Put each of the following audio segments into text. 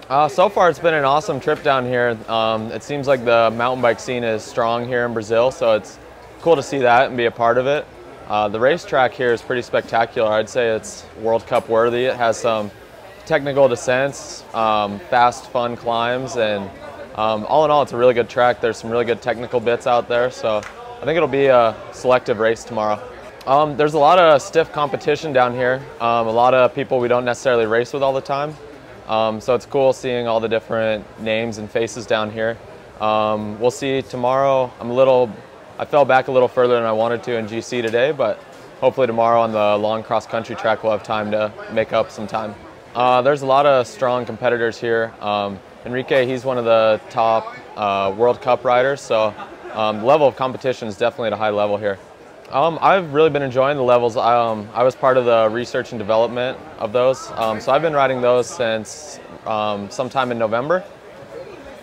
So far it's been an awesome trip down here. It seems like the mountain bike scene is strong here in Brazil, so it's cool to see that and be a part of it. The racetrack here is pretty spectacular. I'd say it's World Cup worthy. It has some technical descents, fast, fun climbs, and all in all, it's a really good track. There's some really good technical bits out there, so I think it'll be a selective race tomorrow. There's a lot of stiff competition down here. A lot of people we don't necessarily race with all the time. So it's cool seeing all the different names and faces down here. We'll see tomorrow. I fell back a little further than I wanted to in GC today, but hopefully tomorrow on the long cross country track we'll have time to make up some time. There's a lot of strong competitors here. Enrique, he's one of the top World Cup riders, so the level of competition is definitely at a high level here. I've really been enjoying the levels. I was part of the research and development of those, so I've been riding those since sometime in November.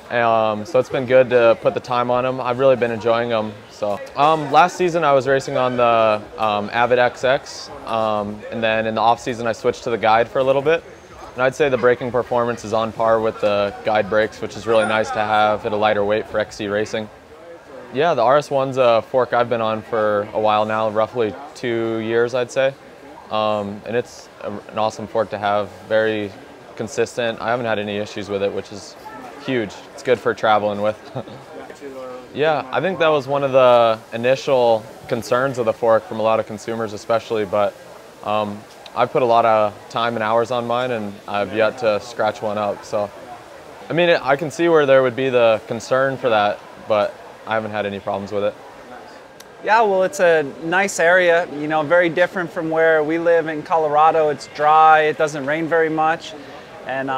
So it's been good to put the time on them. I've really been enjoying them. So last season I was racing on the Avid XX, and then in the off season I switched to the Guide for a little bit. And I'd say the braking performance is on par with the Guide brakes, which is really nice to have at a lighter weight for XC racing. Yeah, the RS-1's a fork I've been on for a while now, roughly 2 years, I'd say. And it's an awesome fork to have, very consistent. I haven't had any issues with it, which is huge. It's good for traveling with. Yeah, I think that was one of the initial concerns of the fork from a lot of consumers especially, but I've put a lot of time and hours on mine and I've yet to scratch one up. So, I mean, I can see where there would be the concern for that, but I haven't had any problems with it. Yeah, well, it's a nice area, you know, very different from where we live in Colorado. It's dry, it doesn't rain very much, and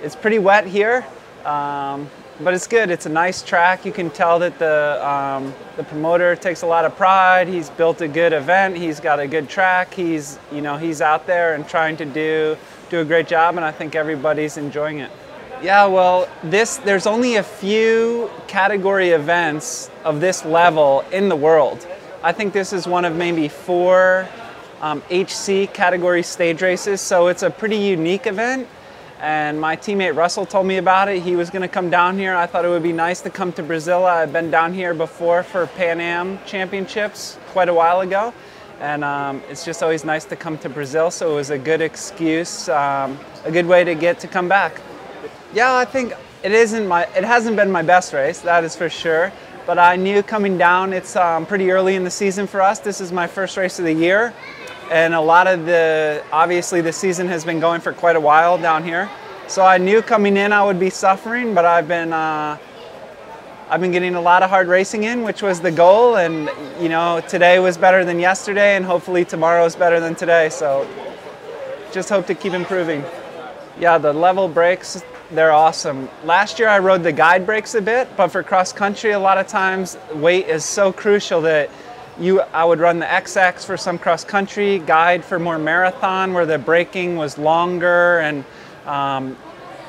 it's pretty wet here, but it's good. It's a nice track. You can tell that the promoter takes a lot of pride. He's built a good event. He's got a good track. He's out there and trying to do a great job, and I think everybody's enjoying it. Yeah, well, there's only a few category events of this level in the world. I think this is one of maybe 4 HC category stage races, so it's a pretty unique event. And my teammate Russell told me about it. He was going to come down here. I thought it would be nice to come to Brazil. I've been down here before for Pan Am Championships quite a while ago. And it's just always nice to come to Brazil, so it was a good excuse, a good way to get to come back. Yeah, I think it hasn't been my best race, that is for sure. But I knew coming down, it's pretty early in the season for us. This is my first race of the year. And obviously the season has been going for quite a while down here. So I knew coming in I would be suffering, but I've been getting a lot of hard racing in, which was the goal. And you know, today was better than yesterday, and hopefully tomorrow is better than today. So just hope to keep improving. Yeah, the level brakes, they're awesome. Last year I rode the Guide brakes a bit, but for cross country a lot of times weight is so crucial that I would run the XX for some cross country, Guide for more marathon where the braking was longer, and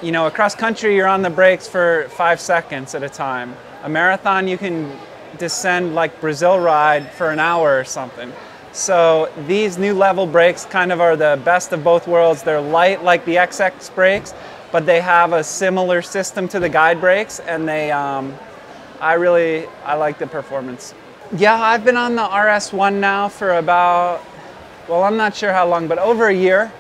you know, across country you're on the brakes for 5 seconds at a time. A marathon you can descend like Brazil ride for an hour or something. So these new level brakes kind of are the best of both worlds. They're light like the XX brakes, but they have a similar system to the Guide brakes, and I like the performance. Yeah, I've been on the RS-1 now for about, well, I'm not sure how long, but over a year.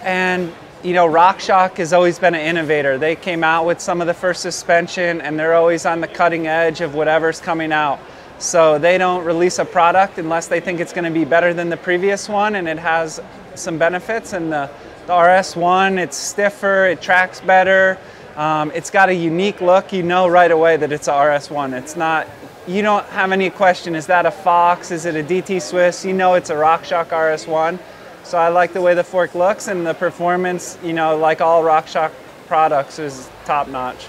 And you know, RockShox has always been an innovator. They came out with some of the first suspension, and they're always on the cutting edge of whatever's coming out. So they don't release a product unless they think it's going to be better than the previous one, and it has some benefits. And the RS-1, it's stiffer, it tracks better, it's got a unique look. You know right away that it's a RS-1. It's not, you don't have any question, is that a Fox, is it a DT Swiss? You know it's a RockShox RS-1. So I like the way the fork looks, and the performance, you know, like all RockShox products, is top notch.